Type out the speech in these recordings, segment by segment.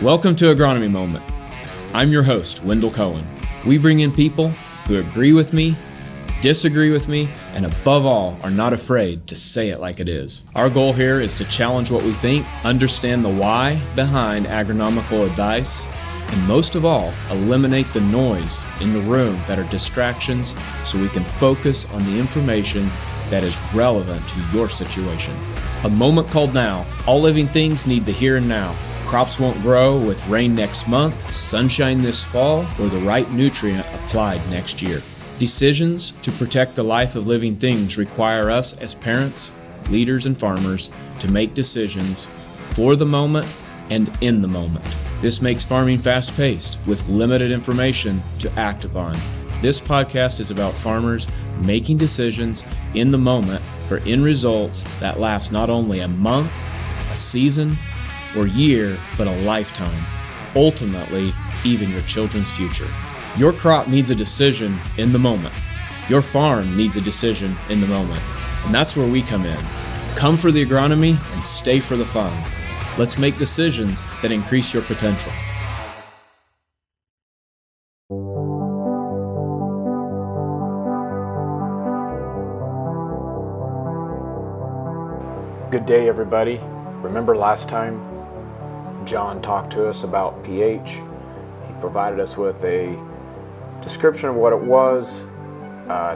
Welcome to Agronomy Moment. I'm your host, Wendell Cohen. We bring in people who agree with me, disagree with me, and above all, are not afraid to say it like it is. Our goal here is to challenge what we think, understand the why behind agronomical advice, and most of all, eliminate the noise in the room that are distractions so we can focus on the information that is relevant to your situation. A moment called now. All living things need the here and now. Crops won't grow with rain next month, sunshine this fall, or the right nutrient applied next year. Decisions to protect the life of living things require us as parents, leaders, and farmers to make decisions for the moment and in the moment. This makes farming fast-paced with limited information to act upon. This podcast is about farmers making decisions in the moment for end results that last not only a month, a season, or year, but a lifetime. Ultimately, even your children's future. Your crop needs a decision in the moment. Your farm needs a decision in the moment. And that's where we come in. Come for the agronomy and stay for the fun. Let's make decisions that increase your potential. Good day, everybody. Remember last time Jon talked to us about pH. He provided us with a description of what it was,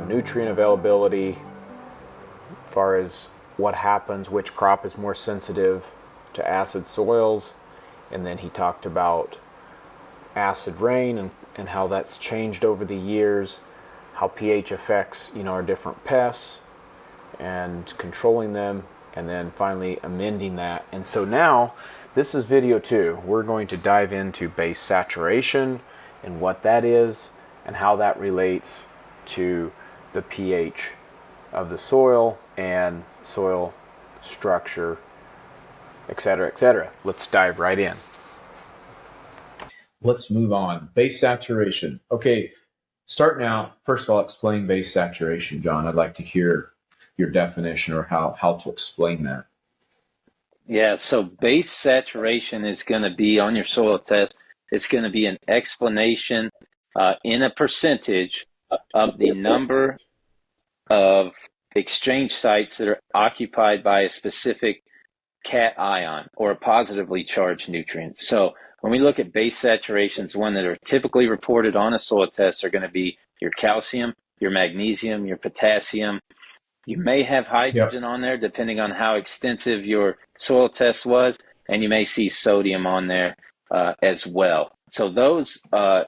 nutrient availability, as far as what happens, which crop is more sensitive to acid soils, and then he talked about acid rain and how that's changed over the years, how pH affects our different pests and controlling them, and then finally amending that. And so now this is video 2. We're going to dive into base saturation and what that is and how that relates to the pH of the soil and soil structure, etc., etc. Let's dive right in. Let's move on. Base saturation. Okay, starting out, first of all, explain base saturation, Jon. I'd like to hear your definition or how to explain that. Yeah, so base saturation is going to be on your soil test. It's going to be an explanation in a percentage of the number of exchange sites that are occupied by a specific cation or a positively charged nutrient. So when we look at base saturations, one that are typically reported on a soil test are going to be your calcium, your magnesium, your potassium. You may have hydrogen on there depending on how extensive your soil test was, and you may see sodium on there as well. So those are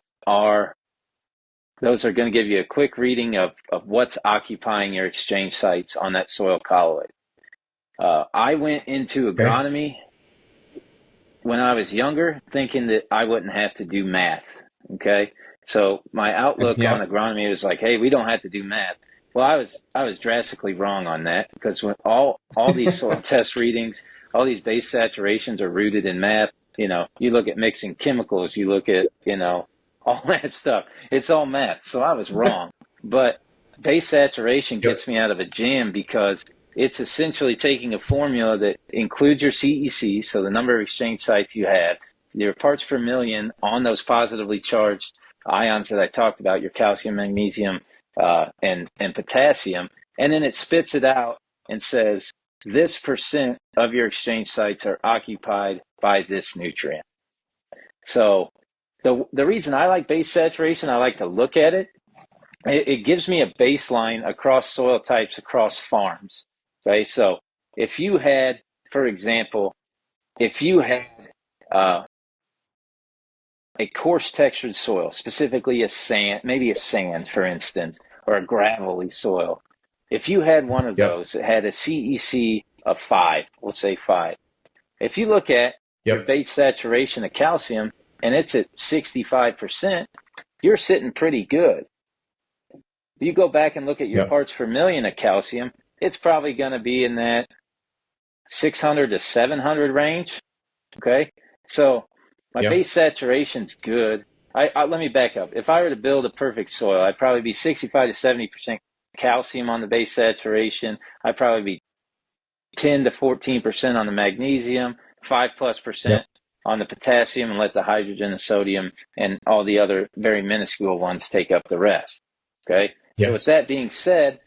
going to give you a quick reading of what's occupying your exchange sites on that soil colloid. I went into agronomy when I was younger thinking that I wouldn't have to do math, okay? So my outlook on agronomy was like, hey, we don't have to do math. Well, I was drastically wrong on that, because when all these soil test readings, all these base saturations are rooted in math. You look at mixing chemicals, you look at, all that stuff. It's all math. So I was wrong. But base saturation gets me out of a jam, because it's essentially taking a formula that includes your CEC, so the number of exchange sites you have, your parts per million on those positively charged ions that I talked about, your calcium, magnesium, and potassium, and then it spits it out and says this percent of your exchange sites are occupied by this nutrient. So the reason I like base saturation, I like to look at it. It gives me a baseline across soil types, across farms. Okay, so if you had, for example, a coarse textured soil, specifically a sand, maybe a sand, for instance, or a gravelly soil. If you had one of those that had a CEC of 5, we'll say 5. If you look at your base saturation of calcium and it's at 65%, you're sitting pretty good. If you go back and look at your parts per million of calcium, it's probably going to be in that 600 to 700 range. Okay, so my base saturation's good. Let me back up. If I were to build a perfect soil, I'd probably be 65 to 70% calcium on the base saturation. I'd probably be 10 to 14% on the magnesium, 5+% on the potassium and let the hydrogen and sodium and all the other very minuscule ones take up the rest. Okay. So with that being said,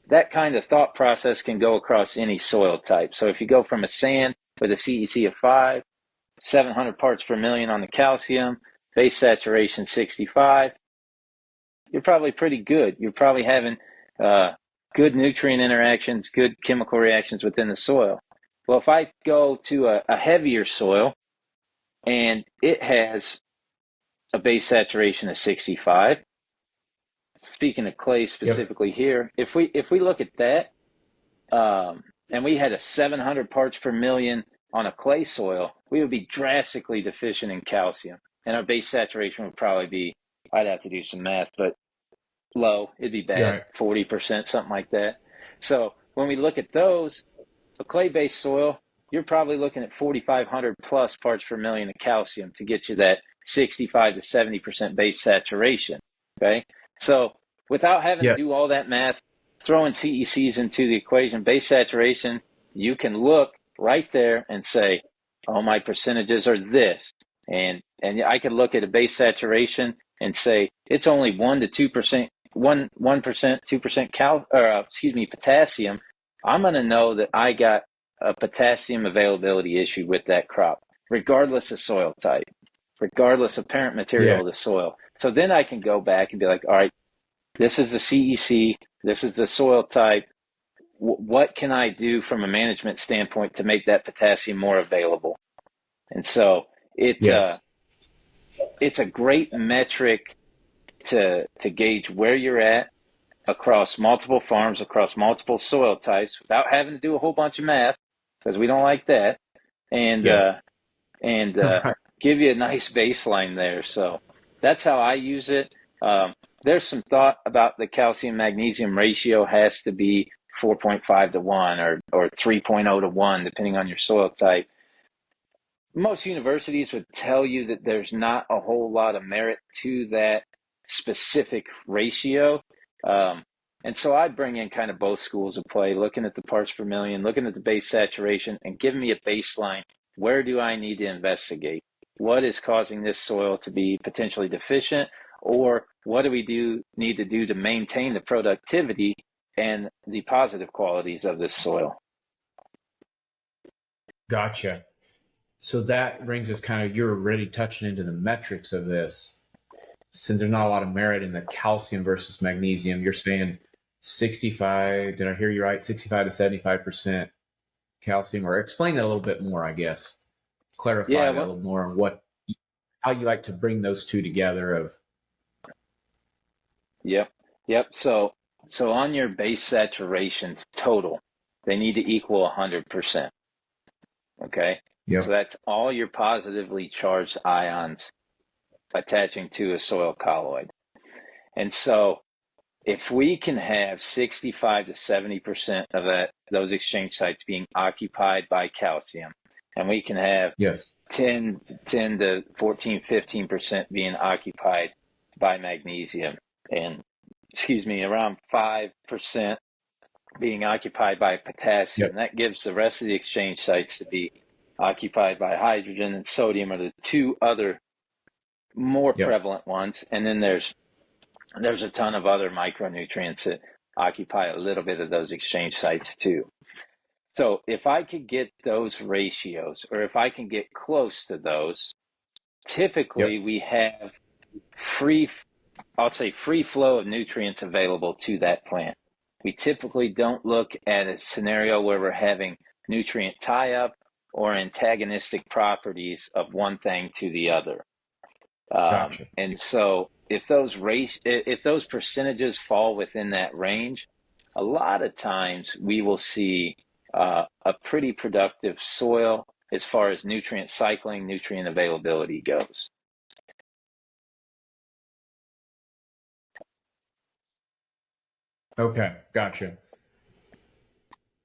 that kind of thought process can go across any soil type. So if you go from a sand with a CEC of 5, 700 parts per million on the calcium, base saturation 65, you're probably pretty good. You're probably having good nutrient interactions, good chemical reactions within the soil. Well, if I go to a heavier soil and it has a base saturation of 65, speaking of clay specifically here, if we look at that, and we had a 700 parts per million on a clay soil, we would be drastically deficient in calcium, and our base saturation would probably be, I'd have to do some math, but low. It'd be bad, 40%, something like that. So when we look at those, a clay-based soil, you're probably looking at 4,500 plus parts per million of calcium to get you that 65 to 70% base saturation. Okay, so without having to do all that math, throwing CECs into the equation, base saturation, you can look right there and say, oh, my percentages are this. And I can look at a base saturation and say it's only 1% to 2%, 1%, 2% potassium. I'm going to know that I got a potassium availability issue with that crop, regardless of soil type, regardless of parent material of the soil. So then I can go back and be like, all right, this is the CEC, this is the soil type. What can I do from a management standpoint to make that potassium more available? And so it's a great metric to gauge where you're at across multiple farms, across multiple soil types, without having to do a whole bunch of math, because we don't like that, and give you a nice baseline there. So that's how I use it. There's some thought about the calcium magnesium ratio has to be 4.5 to 1 or 3.0 to 1, depending on your soil type. Most universities would tell you that there's not a whole lot of merit to that specific ratio. And so I'd bring in kind of both schools of play, looking at the parts per million, looking at the base saturation, and giving me a baseline. Where do I need to investigate? What is causing this soil to be potentially deficient? Or what do we need to do to maintain the productivity and the positive qualities of this soil? Gotcha. So that brings us kind of, you're already touching into the metrics of this. Since there's not a lot of merit in the calcium versus magnesium, you're saying 65, did I hear you right? 65 to 75% calcium, or explain that a little bit more, I guess. Clarify that a little more on how you like to bring those two together of. Yep. So on your base saturations total, they need to equal 100%. Okay. Yep. So that's all your positively charged ions attaching to a soil colloid. And so if we can have 65 to 70% of those exchange sites being occupied by calcium, and we can have 10 to 14, 15% being occupied by magnesium, and around 5% being occupied by potassium. That gives the rest of the exchange sites to be occupied by hydrogen and sodium, are the two other more prevalent ones. And then there's a ton of other micronutrients that occupy a little bit of those exchange sites too. So if I could get those ratios, or if I can get close to those, typically we have free flow of nutrients available to that plant. We typically don't look at a scenario where we're having nutrient tie-up or antagonistic properties of one thing to the other. Gotcha. And so if those percentages fall within that range, a lot of times we will see a pretty productive soil as far as nutrient cycling, nutrient availability goes. Okay, gotcha.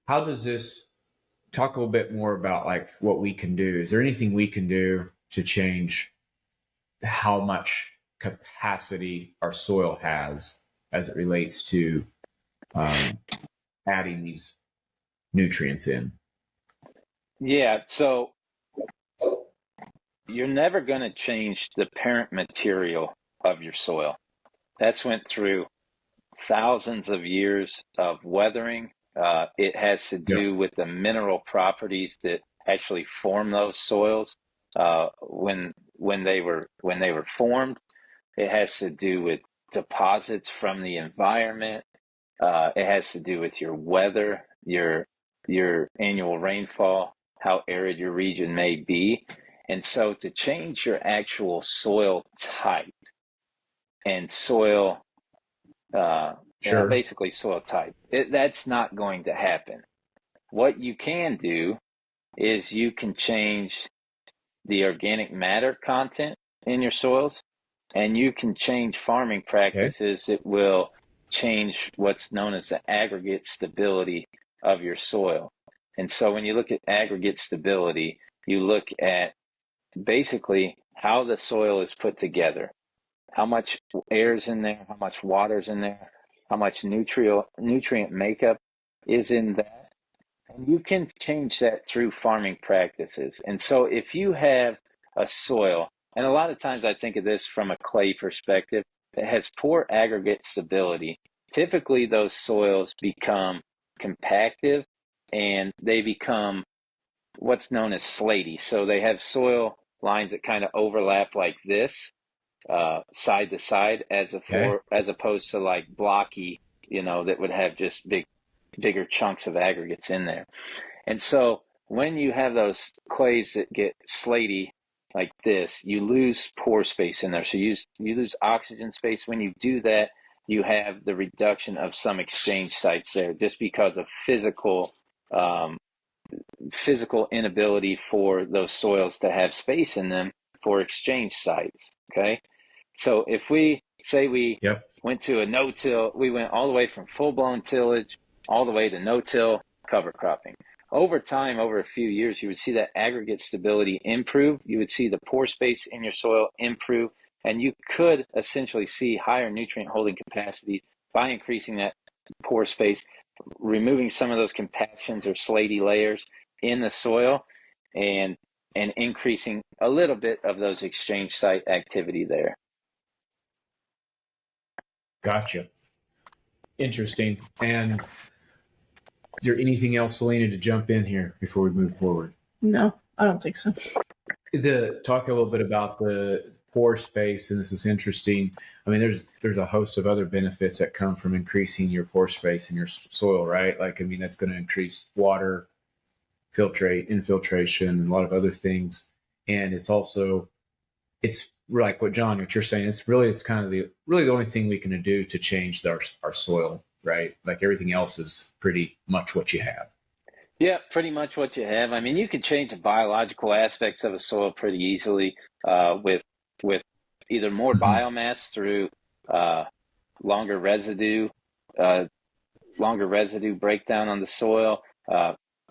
How does this talk a little bit more about like what we can do? Is there anything we can do to change how much capacity our soil has as it relates to adding these nutrients in? Yeah, so you're never going to change the parent material of your soil. That's went through thousands of years of weathering. It has to Yep. do with the mineral properties that actually form those soils when they were formed. It has to do with deposits from the environment. It has to do with your weather, your annual rainfall, how arid your region may be. And so to change your actual soil type and soil, Sure. basically soil type, that's not going to happen. What you can do is you can change the organic matter content in your soils, and you can change farming Okay. practices that will change what's known as the aggregate stability of your soil. And so when you look at aggregate stability, you look at basically how the soil is put together, how much air is in there, how much water is in there, how much nutrient makeup is in that. And you can change that through farming practices. And so if you have a soil, and a lot of times I think of this from a clay perspective, that has poor aggregate stability, typically those soils become compactive and they become what's known as slaty. So they have soil lines that kind of overlap like this, side to side, Okay. as opposed to like blocky, that would have just bigger chunks of aggregates in there. And so when you have those clays that get slaty like this, you lose pore space in there. So you lose oxygen space. When you do that, you have the reduction of some exchange sites there just because of um, physical inability for those soils to have space in them for exchange sites. Okay. So if we say we Yep. went to a no-till, we went all the way from full-blown tillage all the way to no-till cover cropping. Over time, over a few years, you would see that aggregate stability improve. You would see the pore space in your soil improve, and you could essentially see higher nutrient holding capacity by increasing that pore space, removing some of those compactions or slaty layers in the soil, and increasing a little bit of those exchange site activity there. Gotcha. Interesting. And is there anything else, Selena, to jump in here before we move forward? No, I don't think so. Talk a little bit about the pore space, and this is interesting. I mean, there's a host of other benefits that come from increasing your pore space in your soil, right? Like, I mean, that's going to increase water infiltration, and a lot of other things. And it's like what you're saying. It's kind of the only thing we can do to change our soil, right? Like everything else is pretty much what you have. Yeah, pretty much what you have. I mean, you can change the biological aspects of a soil pretty easily with either more biomass through longer residue breakdown on the soil.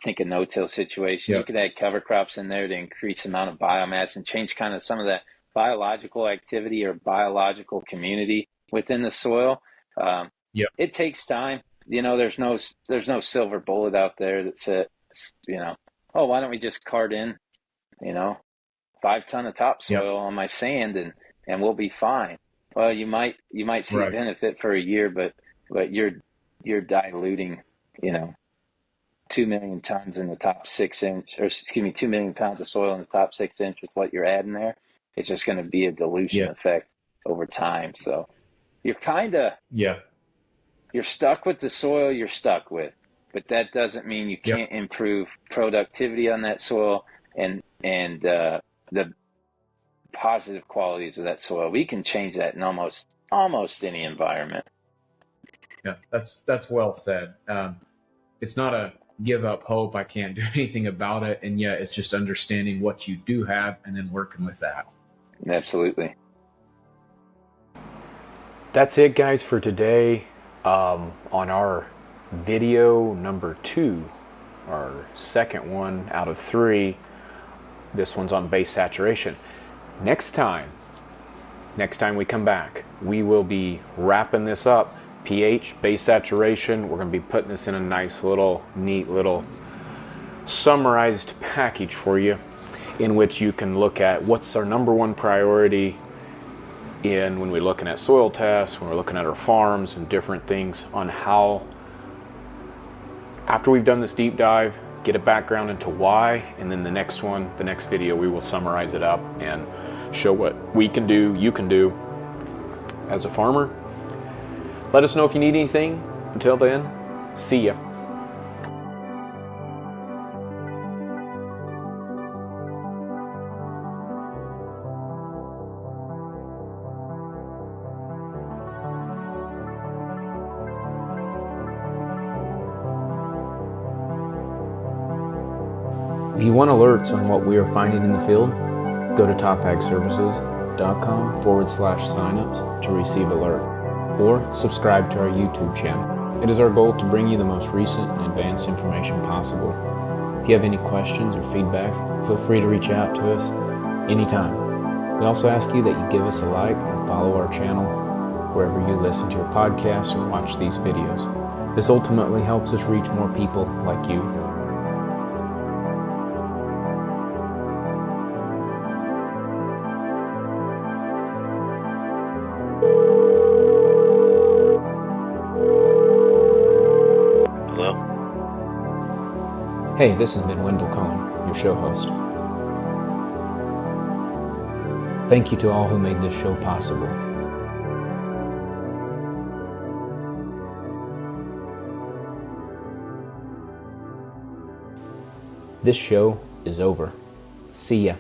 Think a no-till situation. Yep. You could add cover crops in there to increase the amount of biomass and change kind of some of that biological activity or biological community within the soil. Yep. It takes time. There's no silver bullet out there that says, oh, why don't we just cart in, 5 ton of topsoil on my sand and we'll be fine. Well, you might see Right. benefit for a year, but you're diluting, 2 million tons in the top 6 inch, or excuse me, 2 million pounds of soil in the top 6 inch with what you're adding there. It's just going to be a dilution effect over time. So you're kind of, you're stuck with the soil you're stuck with, but that doesn't mean you can't improve productivity on that soil and the positive qualities of that soil. We can change that in almost any environment. Yeah, that's well said. It's not a give up hope, I can't do anything about it, and yet it's just understanding what you do have and then working with that. Absolutely. That's it, guys, for today. On our video number 2, our second one out of 3, this one's on base saturation. Next time we come back, we will be wrapping this up. pH, base saturation, we're going to be putting this in a nice little, neat little summarized package for you. in which you can look at what's our number one priority when we're looking at soil tests, when we're looking at our farms and different things, on how, after we've done this deep dive, get a background into why, and then the next video, we will summarize it up and show what we can do, you can do as a farmer. Let us know if you need anything. Until then, see ya. If you want alerts on what we are finding in the field, go to topagservices.com/signups to receive alert, or subscribe to our YouTube channel. It is our goal to bring you the most recent and advanced information possible. If you have any questions or feedback, feel free to reach out to us anytime. We also ask you that you give us a like or follow our channel wherever you listen to your podcasts or watch these videos. This ultimately helps us reach more people like you. Hey, this has been Wendell Cohen, your show host. Thank you to all who made this show possible. This show is over. See ya.